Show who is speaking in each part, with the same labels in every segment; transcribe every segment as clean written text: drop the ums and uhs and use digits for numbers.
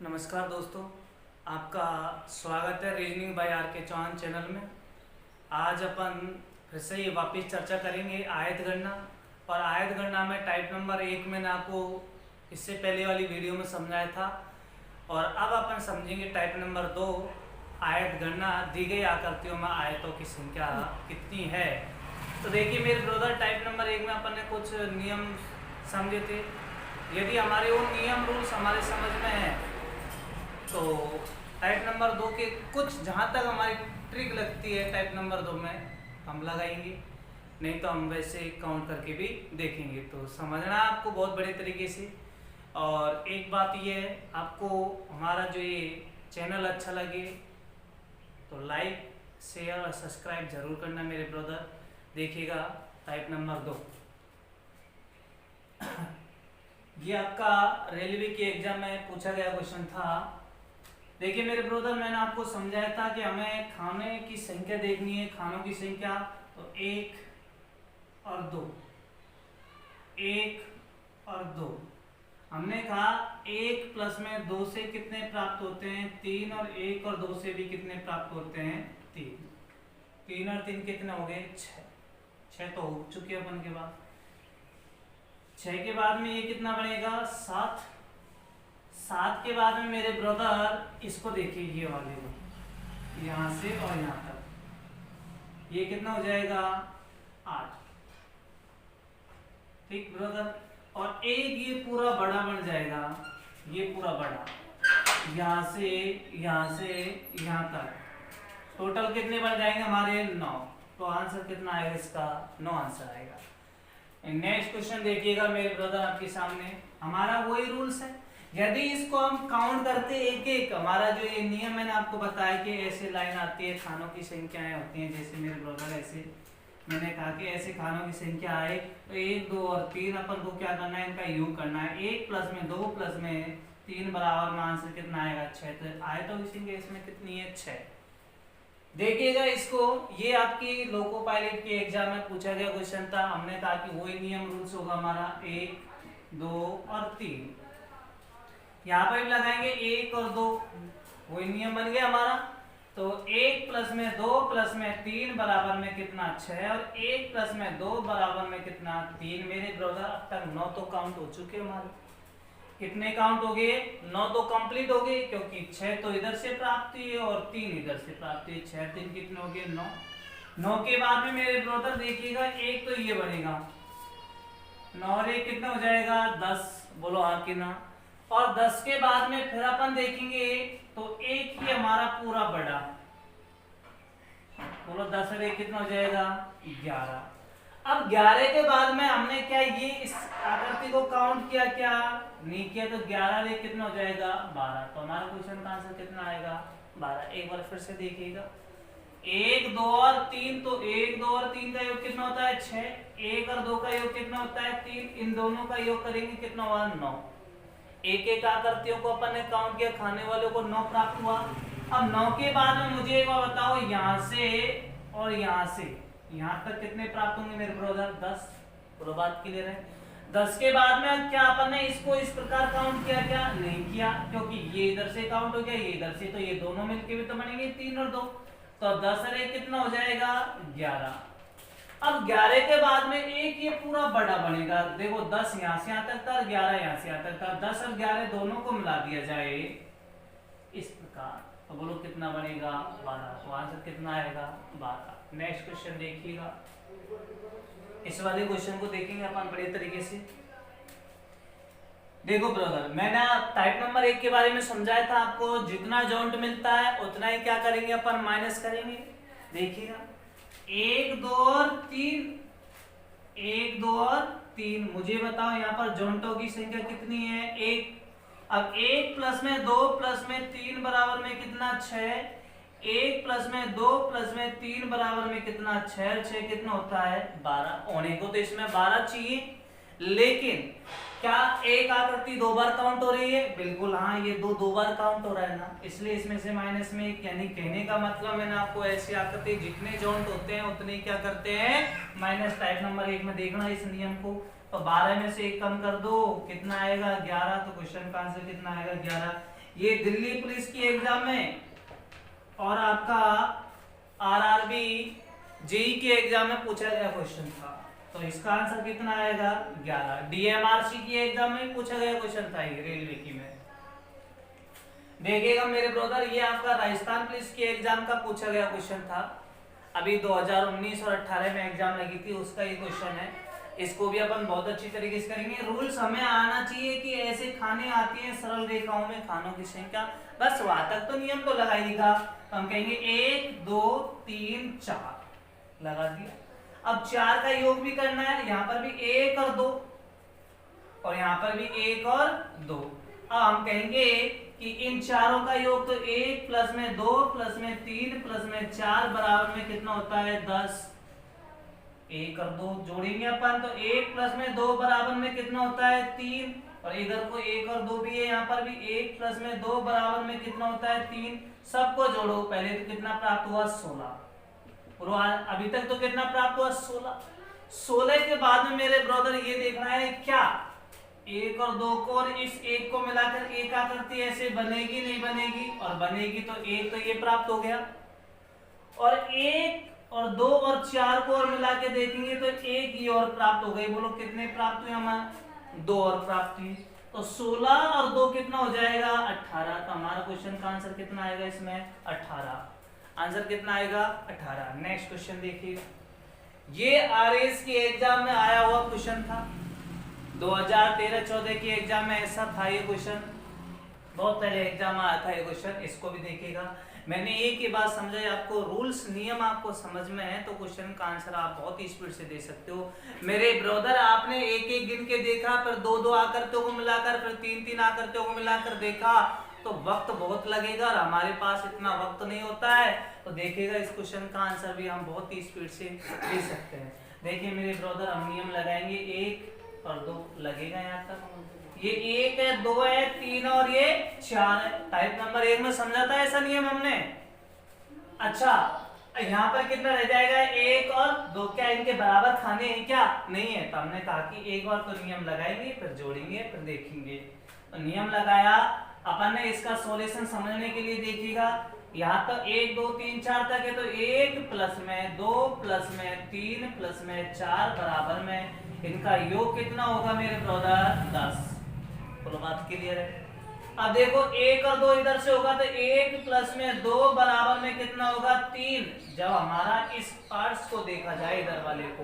Speaker 1: नमस्कार दोस्तों, आपका स्वागत है रीजनिंग बाय आर के चौहान चैनल में। आज अपन फिर से ये वापस चर्चा करेंगे आयत गणना। और आयत गणना में टाइप नंबर 1 मैंने आपको इससे पहले वाली वीडियो में समझाया था, और अब अपन समझेंगे टाइप नंबर 2 आयत गणना। दी गई आकृतियों में आयतों की संख्या कितनी है। तो देखिए मेरे ब्रदर, टाइप नंबर 1 में अपन ने कुछ नियम समझे थे। यदि हमारे वो नियम रूल्स हमारे समझ में हैं तो टाइप नंबर 2 के कुछ जहाँ तक हमारी ट्रिक लगती है टाइप नंबर 2 में हम लगाएंगे, नहीं तो हम वैसे काउंट करके भी देखेंगे। तो समझना आपको बहुत बड़े तरीके से। और एक बात ये है, आपको हमारा जो ये चैनल अच्छा लगे तो लाइक शेयर और सब्सक्राइब जरूर करना मेरे ब्रदर। देखिएगा टाइप नंबर 2। ये आपका रेलवे के एग्जाम में पूछा गया क्वेश्चन था। देखिए मेरे ब्रदर, मैंने आपको समझाया था कि हमें खाने की संख्या देखनी है, खानों की संख्या। तो 1 और 2, 1 और 2। हमने कहा 1 प्लस में 2 से कितने प्राप्त होते हैं, 3। और 1 और 2 से भी कितने प्राप्त होते हैं, 3। 3 और 3 कितने हो गए, 6। 6 तो हो चुके अपन के बाद। 6 के बाद में ये कितना बनेगा, 7। 7 के बाद में मेरे ब्रदर इसको देखिए, ये वाले को यहाँ से और यहाँ तक ये कितना हो जाएगा, 8। ठीक ब्रदर। और एक ये पूरा बड़ा बन जाएगा, ये पूरा बड़ा यहाँ से यहाँ तक। टोटल कितने बन जाएंगे हमारे, 9। तो आंसर कितना आएगा इसका, 9 आंसर आएगा। नेक्स्ट क्वेश्चन देखिएगा मेरे ब्रदर, आपके सामने हमारा वही रूल्स है। यदि इसको हम काउंट करते एक एक, हमारा जो ये नियम मैंने आपको बताया कि ऐसे लाइन आती है, खानों की संख्याएं होती हैं, जैसे मेरे ब्रदर ऐसे मैंने कहा कि ऐसे खानों की संख्या आए तो 1, 2 और 3 अपन को क्या करना है, इनका योग करना है। 1 प्लस में 2 प्लस में 3 बराबर में आंसर कितना आएगा, 6। तो आयतों की संख्या इसमें कितनी है, 6। देखिएगा इसको, ये आपकी लोको पायलट के एग्जाम में पूछा गया क्वेश्चन था। हमने कहा कि वही नियम रूल्स होगा हमारा, 1, 2 और 3। यहाँ पर भी लगाएंगे 1 और 2, वही नियम बन गया हमारा। तो 1 प्लस में 2 प्लस में 3 बराबर में कितना, 6। और 1 प्लस में 2 बराबर में कितना, 3। मेरे ब्रदर अब तक 9 तो काउंट हो चुके हमारे। कितने काउंट हो गए, 9 तो कंप्लीट हो गए, क्योंकि 6 तो इधर से प्राप्त हुई है और 3 इधर से प्राप्त हुई। 6 3 कितने हो गए, 9। 9 के बाद में मेरे ब्रदर देखिएगा, एक तो ये बनेगा 9 और 1 कितना हो जाएगा, 10। बोलो हाँ कि ना। और 10 के बाद में फिर अपन देखेंगे तो एक ही हमारा पूरा बड़ा। बोलो 10 और 1 कितना हो जाएगा, 11। अब 11 के बाद में हमने क्या ये इस आकृति को काउंट किया, क्या नहीं किया। तो 11 और 1 कितना हो जाएगा, 12। तो हमारा क्वेश्चन का आंसर कितना आएगा, 12। एक बार फिर से देखिएगा, 1, 2 और 3। तो 1, 2 और 3 का योग कितना होता है, 6। 1 और 2 का योग कितना होता है, 3। इन दोनों का योग करेंगे कितना हुआ, 9। एक एक आकृतियों को अपन ने काउंट किया, खाने वालों को 9 प्राप्त हुआ। अब 9 के बाद में मुझे एक बार बताओ, यहाँ से और यहाँ से यहाँ तक कितने प्राप्त होंगे मेरे ब्रदर, 10। पूरा बात क्लियर है। 10 के बाद में क्या अपन ने इसको इस प्रकार काउंट किया, क्या नहीं किया, क्योंकि ये इधर से काउंट हो गया, ये इधर से, तो ये दोनों मिलके भी तो बनेंगे 3 और 2। तो 10 और 1 कितना हो जाएगा, 11। अब 11 के बाद में एक ये पूरा बड़ा बनेगा। देखो 10 यहाँ से यहाँ तक था, 11 यहाँ से यहाँ तक था। 10 और 11 दोनों को मिला दिया जाए इस प्रकार, तो बोलो कितना बनेगा, 12। तो आंसर कितना आएगा, 12। नेक्स्ट क्वेश्चन देखिएगा, इस वाले क्वेश्चन को देखेंगे अपन बड़े तरीके से। देखो ब्रदर, मैंने टाइप नंबर 1 के बारे में समझाया था आपको, जितना जॉइंट मिलता है उतना ही क्या करेंगे अपन, माइनस करेंगे। देखिएगा 1, 2 और 3, 1, 2 और 3। मुझे बताओ यहाँ पर जॉइंटों की संख्या कितनी है, 1। अब 1 प्लस में 2 प्लस में 3 बराबर में कितना, 6। 1 प्लस में 2 प्लस में 3 बराबर में कितना, 6। 6 कितना होता है, 12। होने को तो इसमें 12 चाहिए, लेकिन क्या एक आकृति 2 बार काउंट हो रही है, बिल्कुल हाँ, ये 2 बार काउंट हो रहा है ना, इसलिए इसमें से माइनस में 1। यानी कहने का मतलब मैंने आपको ऐसी आकृति जितने जॉइंट होते हैं उतने क्या करते हैं, माइनस। टाइप नंबर 1 में देखना इस नियम को। तो 12 में से 1 कम कर दो, कितना आएगा, 11। तो क्वेश्चन का आंसर कितना आएगा, 11। ये दिल्ली पुलिस की एग्जाम में और आपका आरआरबी जेई के एग्जाम में पूछा गया क्वेश्चन था। तो इसका आंसर कितना आएगा 11। डीएमआरसी की एग्जाम में पूछा गया क्वेश्चन था ये रेलवे की में। देखिएगा मेरे ब्रदर, ये आपका राजस्थान पुलिस की एग्जाम का पूछा गया क्वेश्चन था। अभी 2019 और 18 में एग्जाम लगी थी, उसका ये क्वेश्चन है। इसको भी अपन बहुत अच्छी तरीके से करेंगे। रूल्स हमें आना चाहिए कि ऐसे खाने आती हैं सरल रेखाओं में खानों की संख्या, बस वहां तक तो नियम तो लगा ही दिखा। तो हम कहेंगे 1 2 3 4 लगा दिया। अब 4 का योग भी करना है, यहाँ पर भी 1 और 2 और यहाँ पर भी 1 और 2। अब हम कहेंगे कि इन चारों का योग तो 1 प्लस में 2 प्लस में 3 प्लस में 4 बराबर में कितना होता है 10। 1 और 2 जोड़ेंगे अपन, तो 1 प्लस में 2 बराबर में कितना होता है 3, और इधर को 1 और 2 भी है, यहाँ पर भी 1 प्लस में 2 बराबर में कितना होता है 3। सबको जोड़ो, पहले तो कितना प्राप्त हुआ 16। अभी तक तो कितना प्राप्त हुआ 16। 16 के बाद में मेरे ब्रदर ये देखना है क्या 1 और 2 को और इस 1 को मिलाकर एक आकृति ऐसे बनेगी नहीं बनेगी, और बनेगी तो 1 तो ये प्राप्त हो गया, और 1 और 2 और 4 को और मिला के देखेंगे तो 1 ये और प्राप्त हो गई। बोलो कितने प्राप्त हुए हमारे 2 और प्राप्त हुई, तो 16 और 2 कितना हो जाएगा 18। तो हमारा क्वेश्चन का आंसर कितना आएगा इसमें 18। आंसर कितना आएगा 18। नेक्स्ट क्वेश्चन देखिएगा, ये आरएस की एग्जाम में आया हुआ क्वेश्चन था। 2013-14 की एग्जाम में ऐसा था ये क्वेश्चन, बहुत पहले एग्जाम आया था ये क्वेश्चन। इसको भी देखिएगा, मैंने एक ही बात समझाई आपको, रूल्स नियम आपको समझ में है तो क्वेश्चन का आंसर आप बहुत ही स्पीड से दे सकते हो। मेरे ब्रदर आपने एक एक गिन के देखा, फिर 2-2 आकृतियों को मिलाकर, फिर 3-3 आकृतियों को मिलाकर देखा तो वक्त बहुत लगेगा, और हमारे पास इतना वक्त नहीं होता है। तो देखिएगा इस क्वेश्चन का आंसर भी हम बहुत ही स्पीड से दे सकते हैं। देखिए मेरे ब्रदर, हम नियम लगाएंगे 1 और 2 लगेगा यहाँ तक। ये 1 है, 2 है, 3 और ये 4 है। टाइप नंबर 1 में समझा था ऐसा नियम हमने। अच्छा, यहाँ पर कितना रह जाएगा 1 और 2, क्या इनके बराबर खाने हैं क्या? नहीं है। तो हमने कहा कि एक बार तो नियम लगाएंगे, फिर जोड़ेंगे, फिर देखेंगे। तो नियम लगाया अपन ने, इसका सॉल्यूशन समझने के लिए देखिएगा, यहाँ तक 1 2 3 4 तक है, तो 1 प्लस में 2 प्लस में 3 प्लस में 4 बराबर में इनका योग कितना होगा मेरे ब्रदर 10। बोलो बात क्लियर है। अब देखो 1 और 2 इधर से होगा तो 1 प्लस में 2 बराबर में कितना होगा 3। जब हमारा इस पार्ट्स को देखा जाए, इधर वाले को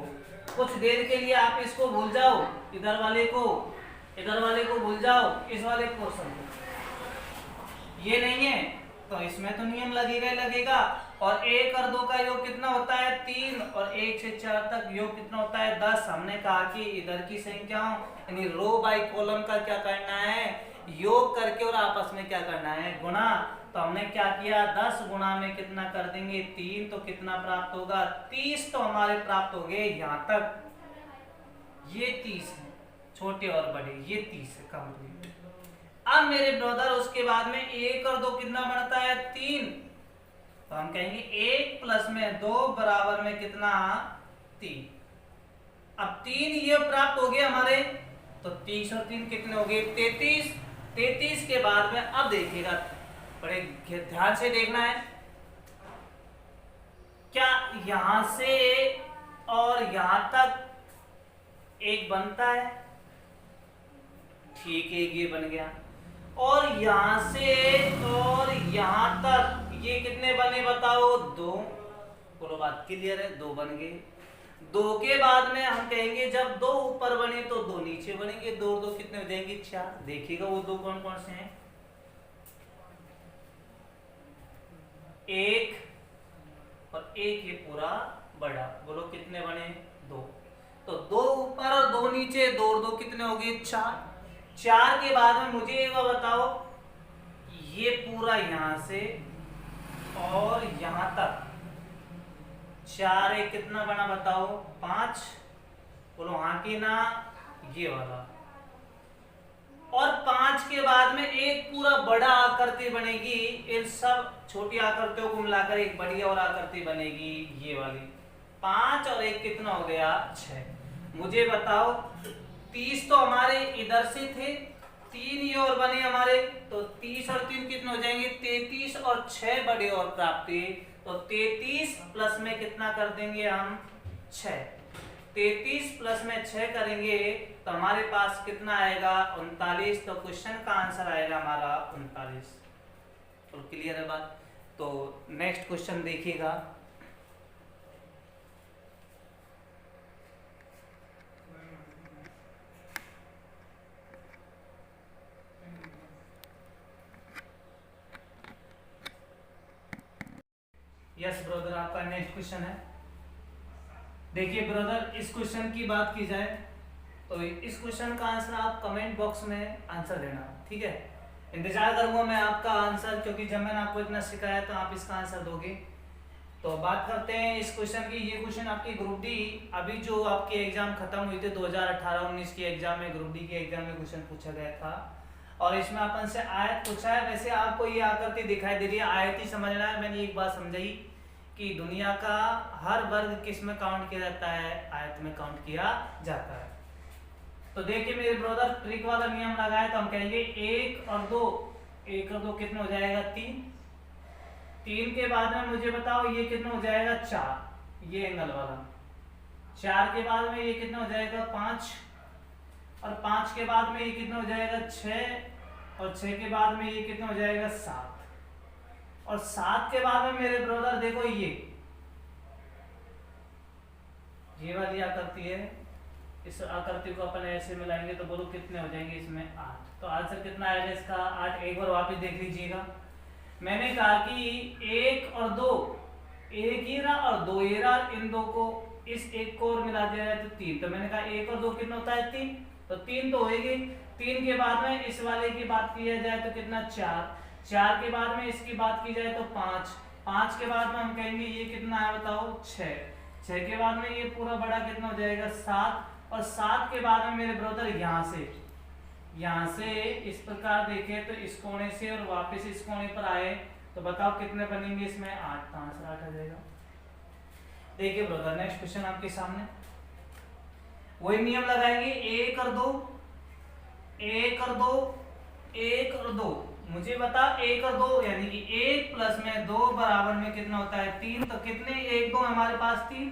Speaker 1: कुछ देर के लिए आप इसको भूल जाओ, इधर वाले को भूल जाओ, इस वाले पोर्शन को, ये नहीं है तो इसमें तो नियम लगेगा ही लगेगा। और 1 और 2 का योग कितना होता है 3, और 1 से 4 तक योग कितना होता है 10। हमने कहा कि इधर की संख्याओं यानी रो बाई कॉलम का क्या करना है, योग करके और आपस में क्या करना है गुणा। तो हमने क्या किया 10 गुणा में कितना कर देंगे 3, तो कितना प्राप्त होगा 30। तो हमारे प्राप्त हो गए यहाँ तक, ये 30 है छोटे और बड़े, ये 30 है कंप्लीट। अब मेरे ब्रदर उसके बाद में 1 और 2 कितना बनता है 3। तो हम कहेंगे 1 प्लस में 2 बराबर में कितना 3। अब 3 ये प्राप्त हो गए हमारे, तो 30 और 3 कितने हो गए 33। 33 के बाद में अब देखिएगा, बड़े ध्यान से देखना है, क्या यहां से और यहां तक एक बनता है, ठीक है ये बन गया, और यहां से और यहां तक ये कितने बने बताओ 2। बोलो बात क्लियर है, 2 बन गए। 2 के बाद में हम कहेंगे जब 2 ऊपर बने तो 2 नीचे बनेंगे, 2 2 कितने हो जाएंगे 4। देखिएगा वो 2 कौन कौन से हैं, 1 और 1 ये पूरा बड़ा। बोलो कितने बने 2। तो 2 ऊपर और 2 नीचे, 2 और 2 कितने हो गए 4। 4 के बाद में मुझे एक बार बताओ, ये पूरा यहां से और यहां तक 4 एक कितना बना बताओ 5। बोलो हाँ की ना, ये वाला। और 5 के बाद में एक पूरा बड़ा आकृति बनेगी, इन सब छोटी आकृतियों को मिलाकर एक बड़ी और आकृति बनेगी, ये वाली। 5 और 1 कितना हो गया 6। मुझे बताओ 30 तो हमारे इधर से थे, 3 ये और बने हमारे, तो 30 और 3 कितने हो जाएंगे 33 और 6 बड़े और प्राप्त हुए, तो 33 प्लस में कितना कर देंगे हम 6, 33 प्लस में 6 करेंगे तो हमारे पास कितना आएगा 39, तो क्वेश्चन का आंसर आएगा हमारा 39। तो क्लियर है बात। तो नेक्स्ट क्वेश्चन देखिएगा, यस ब्रदर आपका नेक्स्ट क्वेश्चन है। देखिए ब्रदर, इस क्वेश्चन की बात की जाए तो इस क्वेश्चन का आंसर आप कमेंट बॉक्स में आंसर देना, ठीक है। इंतजार करूंगा मैं आपका आंसर, क्योंकि जब मैंने आपको इतना सिखाया तो आप इसका आंसर दोगे। तो बात करते हैं इस क्वेश्चन की। ये क्वेश्चन आपकी ग्रुप डी, अभी जो आपके एग्जाम खत्म हुई थे 2018-19 के एग्जाम में, ग्रुप डी के एग्जाम में क्वेश्चन पूछा गया था, और इसमें अपन से आयत पूछा है। वैसे आपको ये आकृति दिखाई दे रही है, आयत ही समझना है। मैंने एक बात समझाई कि दुनिया का हर वर्ग किस में काउंट किया जाता है, आयत में काउंट किया जाता है। तो देखिए मेरे ब्रदर, ट्रिक वाला नियम लगाए तो हम कहेंगे 1 और 2, 1 और 2 कितना हो जाएगा 3, 3 के बाद में मुझे बताओ ये कितना हो जाएगा 4, ये एंगल वाला, 4 के बाद में ये कितना हो जाएगा 5, और 5 के बाद में ये कितना हो जाएगा 6, और 6 के बाद में ये कितना हो जाएगा 7, और 7 के बाद में मेरे ब्रदर देखो ये वाली आकृति है, इस आकृति को अपन ऐसे मिलाएंगे तो बोलो कितने हो जाएंगे इसमें 8। तो आंसर कितना आएगा इसका 8। एक बार वापस देख लीजिएगा, मैंने कहा कि 1 और 2, 1 ये रहा और 2 ये रहा, इन दो को इस एक को और मिला दिया जाए तो 3। तो मैंने कहा 1 और 2 कितना होता है 3, तो 3 तो होएगी। 3 के बाद में इस वाले की बात की जाए तो कितना 4, 4 के बाद में इसकी बात की जाए तो 5, 5 के बाद में हम कहेंगे ये कितना है बताओ 6, 6 के बाद में ये पूरा बड़ा कितना हो जाएगा 7, और 7 के बाद में मेरे ब्रदर यहाँ से इस प्रकार देखें तो इस कोने से और वापस इस कोने पर आए तो बताओ कितने बनेंगे इसमें 8, तो आंसर 8 आ जाएगा। देखिए ब्रदर, नेक्स्ट क्वेश्चन आपके सामने, वही नियम लगाएंगे 1 और 2, 1 और 2, 1 और 2, मुझे बता 1 और 2 यानी कि 1 प्लस में 2 बराबर में कितना होता है 3, तो कितने 1 2 हमारे पास 3,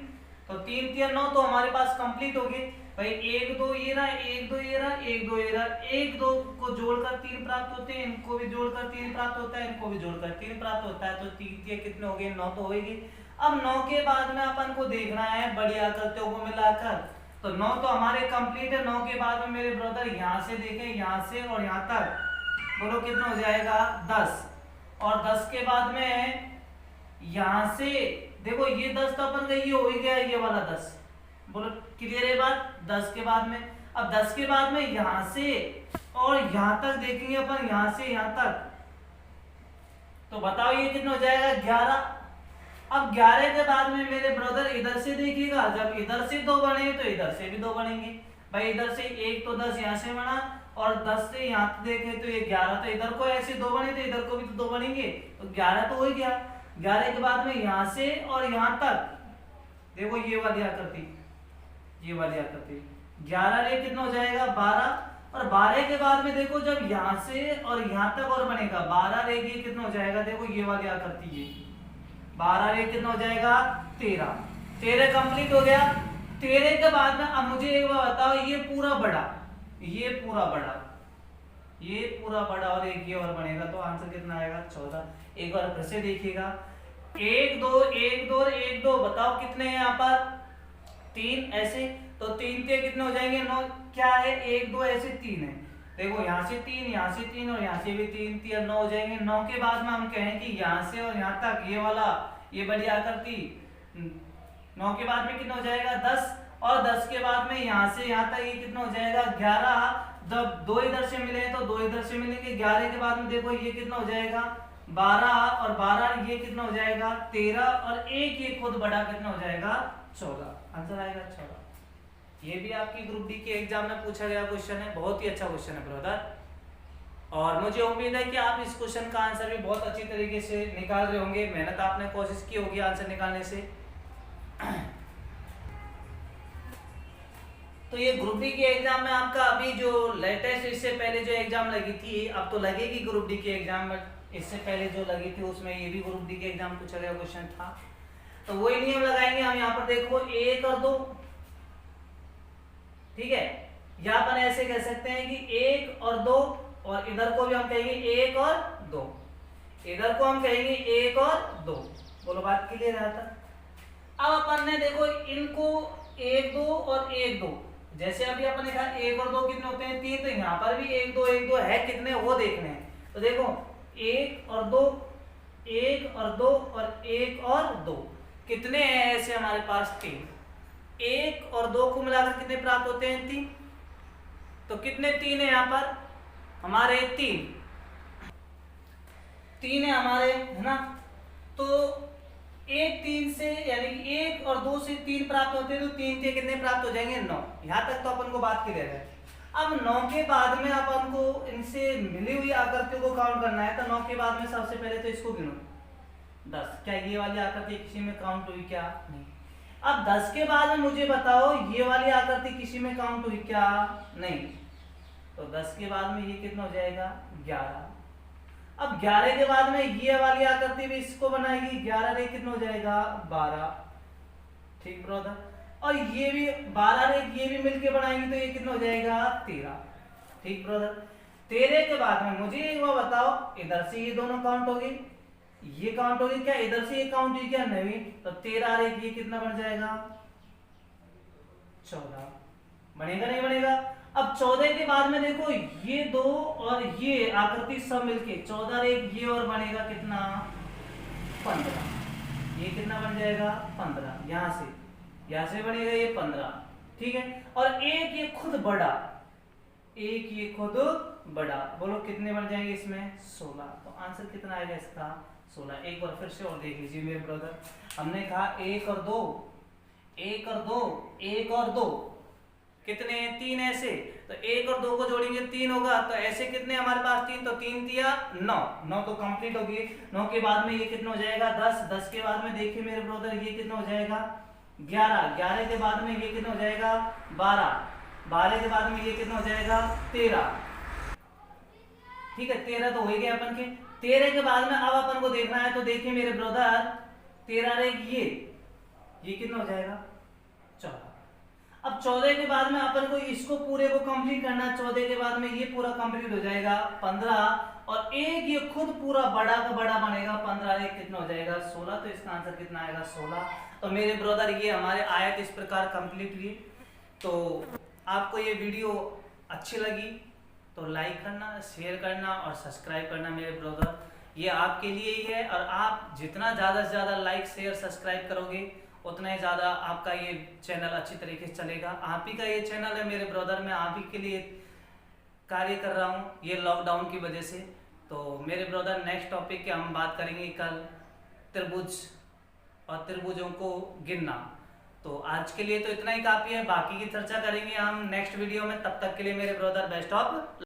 Speaker 1: तो 3 3 9, तो हमारे पास कंप्लीट हो गए भाई। 1 2 ये रहा, 1 2 ये रहा, 1 2 ये रहा, 1 2 को जोड़कर 3 प्राप्त होते हैं, इनको भी जोड़कर 3 प्राप्त होता है, इनको भी जोड़कर 3 प्राप्त होता है, तो 3 के कितने हो गए 9 तो होएगी। अब 9 के बाद में अपन को देखना है बड़ी आकृतियों को मिलाकर, तो 9 तो हमारे कंप्लीट है। 9 के बाद में मेरे ब्रदर यहाँ से देखें, यहाँ से और यहाँ तक बोलो कितना हो जाएगा 10, और 10 के बाद में यहाँ से देखो ये 10 तो अपन का ये हो ही गया, ये वाला 10, बोलो क्लियर है बात। 10 के बाद में, अब 10 के बाद में यहाँ से और यहाँ तक देखेंगे अपन, यहाँ से यहाँ तक, तो बताओ ये कितना हो जाएगा 11। अब 11 के बाद में मेरे ब्रदर इधर से देखिएगा, जब इधर से 2 बने तो इधर से भी 2 बनेंगे भाई। इधर से 1 तो 10 यहाँ से बना, और 10 से यहाँ देखें तो ये 11, तो इधर को ऐसे 2 बने तो इधर को भी तो 2 बनेंगे, तो 11 तो हो ही गया। 11 के बाद में यहाँ से और यहाँ तक देखो ये वाली आकृति, ये वाली आकृति 11 रे कितना हो जाएगा 12, और 12 के बाद में देखो जब यहाँ से और यहाँ तक और बनेगा 12 रे ये कितना हो जाएगा, देखो ये वाली आकृति, ये 12 रे कितना हो जाएगा 13, 13 कंप्लीट हो गया। 13 के बाद में अब मुझे एक बात बताओ, ये पूरा बड़ा, ये पूरा बड़ा, ये पूरा बड़ा और एक ये और बनेगा, तो आंसर कितना आएगा 14। एक बार फिर से देखिएगा, 1 2 1 2 1 2, बताओ कितने हैं यहाँ पर 3, ऐसे तो 3 के कितने हो जाएंगे 9, क्या है 1 2 ऐसे 3 है, देखो यहाँ से 3, यहाँ से 3 और यहाँ से भी 3, 3 9 हो जाएंगे। 9 के बाद में हम कहें कि यहाँ से और यहाँ तक ये वाला ये बड़ी आकृति, 9 के बाद में कितना हो जाएगा 10, और 10 के बाद में यहाँ से यहाँ तक ये कितना हो जाएगा 11। जब 2 इधर से मिले तो 2 इधर से मिलेंगे। 11 के बाद में देखो ये कितना हो जाएगा 12, और 12 ये कितना हो जाएगा 13, और एक ये खुद बड़ा कितना हो जाएगा 14, आंसर आएगा 14। ये भी आपकी ग्रुप डी के एग्जाम में पूछा गया क्वेश्चन है, बहुत ही अच्छा क्वेश्चन है ब्रदर, और मुझे उम्मीद है कि आप इस क्वेश्चन का आंसर भी बहुत अच्छी तरीके से निकाल रहे होंगे। मेहनत आपने कोशिश की होगी आंसर निकालने से। तो ये ग्रुप डी के एग्जाम में आपका अभी जो लेटेस्ट इससे पहले जो एग्जाम लगी थी, अब तो लगेगी ग्रुप डी के एग्जाम में, इससे पहले जो लगी थी उसमें ये भी ग्रुप डी के एग्जाम पूछा गया क्वेश्चन था। तो वही नियम लगाएंगे हम यहाँ पर, देखो 1 और 2, ठीक है। या अपन ऐसे कह सकते हैं कि 1 और 2, और इधर को भी हम कहेंगे 1 और 2, इधर को हम कहेंगे 1 और 2। बोलो बात क्लियर है? अब अपन ने देखो इनको 1 2 और 1 2, जैसे अभी अपन ने कहा 1 और 2 कितने होते हैं? 3, तो यहाँ पर भी 1 2 1 2 है, कितने वो देखने हैं। तो देखो 1 और 2, 1 और 2 और 1 और 2, कितने हैं ऐसे हमारे पास? 3। 1 और 2 को मिलाकर कितने प्राप्त होते हैं? 3। तो कितने 3 है यहाँ पर हमारे? 3 है हमारे, है ना। तो 1 3 से, यानी कि 1 और 2 से 3 प्राप्त होते हैं, तो 3 के कितने प्राप्त हो जाएंगे? 9। यहाँ तक तो अपन को बात क्लियर है। अब 9 के बाद में अपन को इनसे मिली हुई आकृतियों को काउंट करना है। तो 9 के बाद में सबसे पहले तो इसको गिनो, 10। क्या ये वाली आकृति किसी में काउंट हुई? क्या नहीं। अब 10 के बाद में मुझे बताओ ये वाली आकृति किसी में काउंट हुई? क्या नहीं। तो 10 के बाद में ये कितना हो जाएगा? 11। अब 11 के बाद में ये वाली आकृति भी इसको बनाएगी, 11 रे कितना हो जाएगा? 12। ठीक ब्रदर। और ये भी 12 रे ये भी मिलके बनाएंगी, तो ये कितना हो जाएगा? 13। ठीक ब्रदर। 13 के बाद में मुझे एक बार बताओ, इधर से ये दोनों काउंट हो गई, ये काउंट हो गई क्या? इधर से ये काउंट हुई क्या? नहीं। तो 13 रे ये कितना बन जाएगा? 14। बनेगा नहीं बनेगा? अब 14 के बाद में देखो ये 2 और ये आकृति सब मिलके 14 रे ये और बनेगा कितना? 15। ये कितना बन जाएगा? 15। यहाँ से बनेगा ये 15। ठीक है। और एक ये खुद बड़ा, एक ये खुद बड़ा, बोलो कितने बन जाएंगे इसमें? 16। तो आंसर कितना आएगा इसका? 16। एक बार फिर से और देख लीजिए मेरे ब्रदर, हमने कहा 1 और 2, 1 और 2, 1 और 2, कितने? 3 ऐसे। तो 1 और 2 को जोड़ेंगे 3 होगा। तो ऐसे कितने हमारे पास? 3। तो 3 दिया 9, 9 तो कंप्लीट होगी। 9 के बाद में ये कितना हो जाएगा? 10। 10 के बाद में देखिए मेरे ब्रदर ये कितना हो जाएगा? 11। 11 के बाद में ये कितना हो जाएगा? 12। 12 के बाद में ये कितना हो जाएगा? 13। ठीक है, 13 तो हो गया अपन के। 13 के बाद में अब अपन को देखना है, तो देखिए मेरे ब्रदर 13 रे ये कितना हो जाएगा? 14। अब 14 के बाद में अपन को इसको पूरे को कंप्लीट करना है। 14 के बाद में ये पूरा कंप्लीट हो जाएगा 15, और एक ये खुद पूरा बड़ा का बड़ा बनेगा 15 रे कितना हो जाएगा? 16। तो इसका आंसर कितना आएगा? 16। तो मेरे ब्रदर ये हमारे आयत इस प्रकार कंप्लीट हुई। तो आपको ये वीडियो अच्छी लगी तो लाइक करना, शेयर करना और सब्सक्राइब करना मेरे ब्रदर, ये आपके लिए ही है। और आप जितना ज़्यादा से ज़्यादा लाइक शेयर सब्सक्राइब करोगे उतना ही ज़्यादा आपका ये चैनल अच्छी तरीके से चलेगा। आप ही का ये चैनल है मेरे ब्रदर, मैं आप ही के लिए कार्य कर रहा हूँ ये लॉकडाउन की वजह से। तो मेरे ब्रदर नेक्स्ट टॉपिक की हम बात करेंगे कल, त्रिभुज और त्रिभुजों को गिनना। तो आज के लिए तो इतना ही काफ़ी है, बाकी की चर्चा करेंगे हम नेक्स्ट वीडियो में। तब तक के लिए मेरे ब्रदर बेस्ट ऑफ